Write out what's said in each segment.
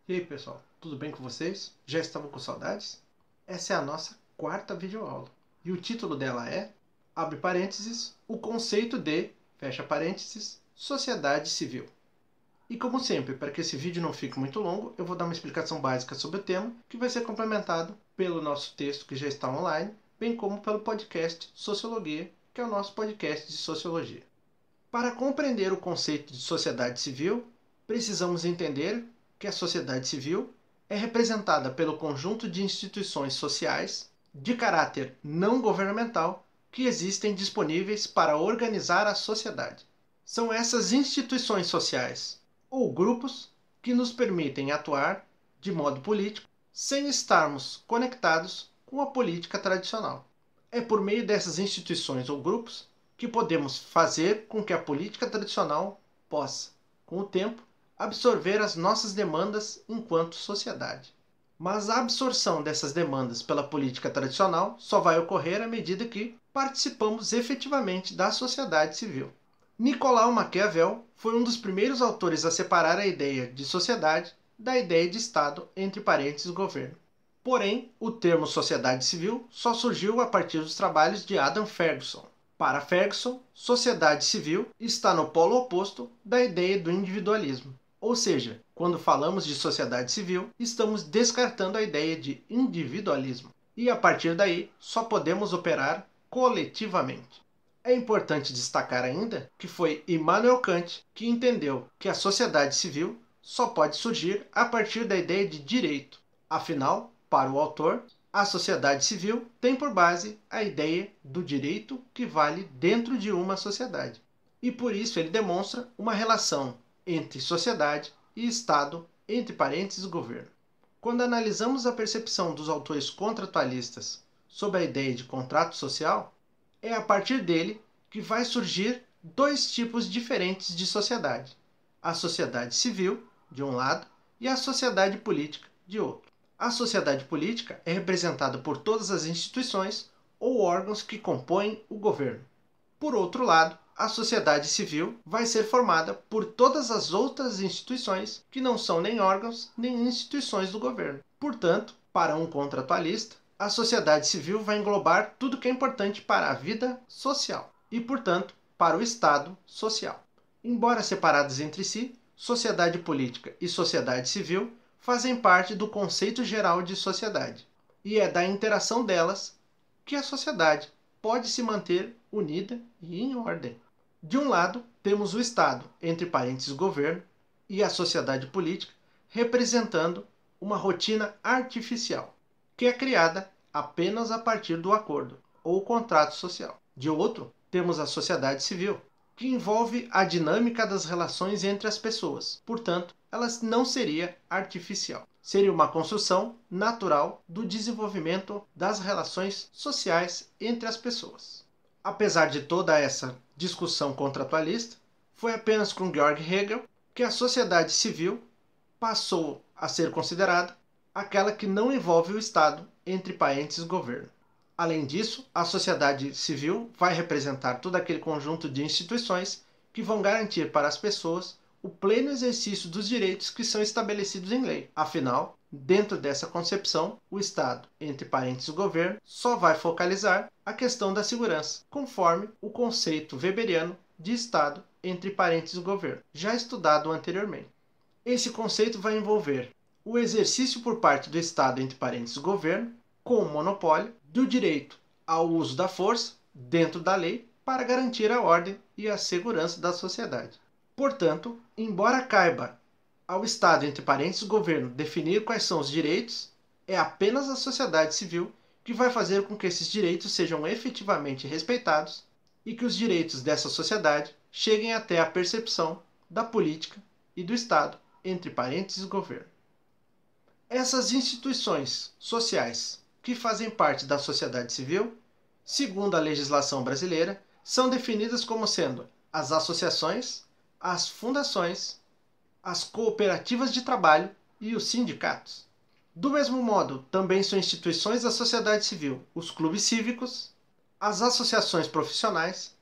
E aí pessoal, tudo bem com vocês? Já estavam com saudades? Essa é a nossa quarta videoaula. E o título dela é, abre parênteses, o conceito de, fecha parênteses, sociedade civil. E como sempre, para que esse vídeo não fique muito longo, eu vou dar uma explicação básica sobre o tema, que vai ser complementado pelo nosso texto que já está online, bem como pelo podcast Sociologia, que é o nosso podcast de sociologia. Para compreender o conceito de sociedade civil, precisamos entender que a sociedade civil é representada pelo conjunto de instituições sociais de caráter não governamental que existem disponíveis para organizar a sociedade. São essas instituições sociais ou grupos que nos permitem atuar de modo político sem estarmos conectados com a política tradicional. É por meio dessas instituições ou grupos que podemos fazer com que a política tradicional possa, com o tempo, absorver as nossas demandas enquanto sociedade. Mas a absorção dessas demandas pela política tradicional só vai ocorrer à medida que participamos efetivamente da sociedade civil. Nicolau Maquiavel foi um dos primeiros autores a separar a ideia de sociedade da ideia de Estado, entre parênteses, governo. Porém, o termo sociedade civil só surgiu a partir dos trabalhos de Adam Ferguson. Para Ferguson, sociedade civil está no polo oposto da ideia do individualismo. Ou seja, quando falamos de sociedade civil, estamos descartando a ideia de individualismo. E a partir daí, só podemos operar coletivamente. É importante destacar ainda que foi Immanuel Kant que entendeu que a sociedade civil só pode surgir a partir da ideia de direito. Afinal, para o autor, a sociedade civil tem por base a ideia do direito que vale dentro de uma sociedade. E por isso ele demonstra uma relação entre sociedade e Estado, entre parênteses, governo. Quando analisamos a percepção dos autores contratualistas sobre a ideia de contrato social, é a partir dele que vai surgir dois tipos diferentes de sociedade: a sociedade civil, de um lado, e a sociedade política, de outro. A sociedade política é representada por todas as instituições ou órgãos que compõem o governo. Por outro lado, a sociedade civil vai ser formada por todas as outras instituições que não são nem órgãos nem instituições do governo. Portanto, para um contratualista, a sociedade civil vai englobar tudo que é importante para a vida social e, portanto, para o Estado social. Embora separadas entre si, sociedade política e sociedade civil fazem parte do conceito geral de sociedade, e é da interação delas que a sociedade pode se manter unida e em ordem. De um lado, temos o Estado, entre parênteses governo, e a sociedade política, representando uma rotina artificial, que é criada apenas a partir do acordo, ou contrato social. De outro, temos a sociedade civil, que envolve a dinâmica das relações entre as pessoas. Portanto, ela não seria artificial. Seria uma construção natural do desenvolvimento das relações sociais entre as pessoas. Apesar de toda essa discussão contratualista, foi apenas com Georg Hegel que a sociedade civil passou a ser considerada aquela que não envolve o Estado, entre parênteses, governo. Além disso, a sociedade civil vai representar todo aquele conjunto de instituições que vão garantir para as pessoas o pleno exercício dos direitos que são estabelecidos em lei. Afinal, dentro dessa concepção, o Estado, entre parênteses, governo, só vai focalizar a questão da segurança, conforme o conceito weberiano de Estado, entre parênteses, governo, já estudado anteriormente. Esse conceito vai envolver o exercício por parte do Estado, entre parênteses, governo, com o monopólio do direito ao uso da força dentro da lei para garantir a ordem e a segurança da sociedade. Portanto, embora caiba ao Estado, entre parênteses, governo, definir quais são os direitos, é apenas a sociedade civil que vai fazer com que esses direitos sejam efetivamente respeitados e que os direitos dessa sociedade cheguem até a percepção da política e do Estado, entre parênteses, governo. Essas instituições sociais que fazem parte da sociedade civil, segundo a legislação brasileira, são definidas como sendo as associações, as fundações, as cooperativas de trabalho e os sindicatos. Do mesmo modo, também são instituições da sociedade civil os clubes cívicos, as associações profissionais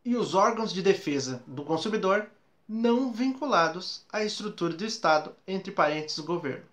e os órgãos de defesa do consumidor, não vinculados à estrutura do Estado, entre parênteses, governo.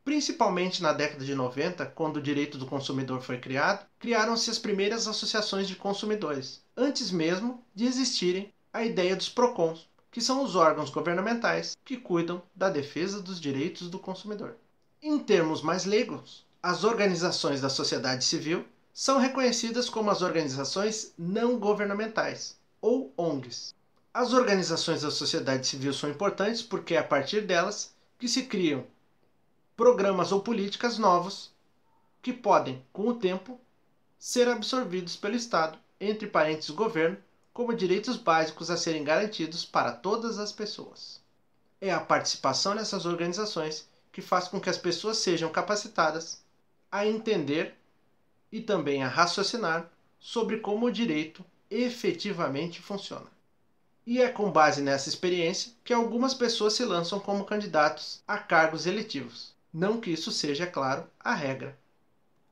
Principalmente na década de 90, quando o direito do consumidor foi criado, criaram-se as primeiras associações de consumidores, antes mesmo de existirem a ideia dos PROCONs, que são os órgãos governamentais que cuidam da defesa dos direitos do consumidor. Em termos mais leigos, as organizações da sociedade civil são reconhecidas como as organizações não governamentais, ou ONGs. As organizações da sociedade civil são importantes porque é a partir delas que se criam programas ou políticas novos que podem, com o tempo, ser absorvidos pelo Estado, entre parênteses governo, como direitos básicos a serem garantidos para todas as pessoas. É a participação nessas organizações que faz com que as pessoas sejam capacitadas a entender e também a raciocinar sobre como o direito efetivamente funciona. E é com base nessa experiência que algumas pessoas se lançam como candidatos a cargos eletivos. Não que isso seja, é claro, a regra.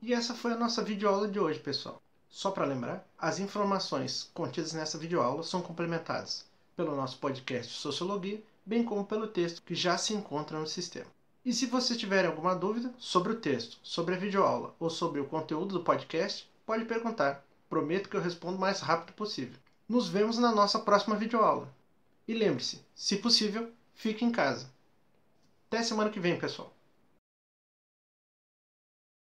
E essa foi a nossa videoaula de hoje, pessoal. Só para lembrar, as informações contidas nessa videoaula são complementadas pelo nosso podcast Sociologia, bem como pelo texto que já se encontra no sistema. E se você tiver alguma dúvida sobre o texto, sobre a videoaula ou sobre o conteúdo do podcast, pode perguntar. Prometo que eu respondo o mais rápido possível. Nos vemos na nossa próxima videoaula. E lembre-se, se possível, fique em casa. Até semana que vem, pessoal.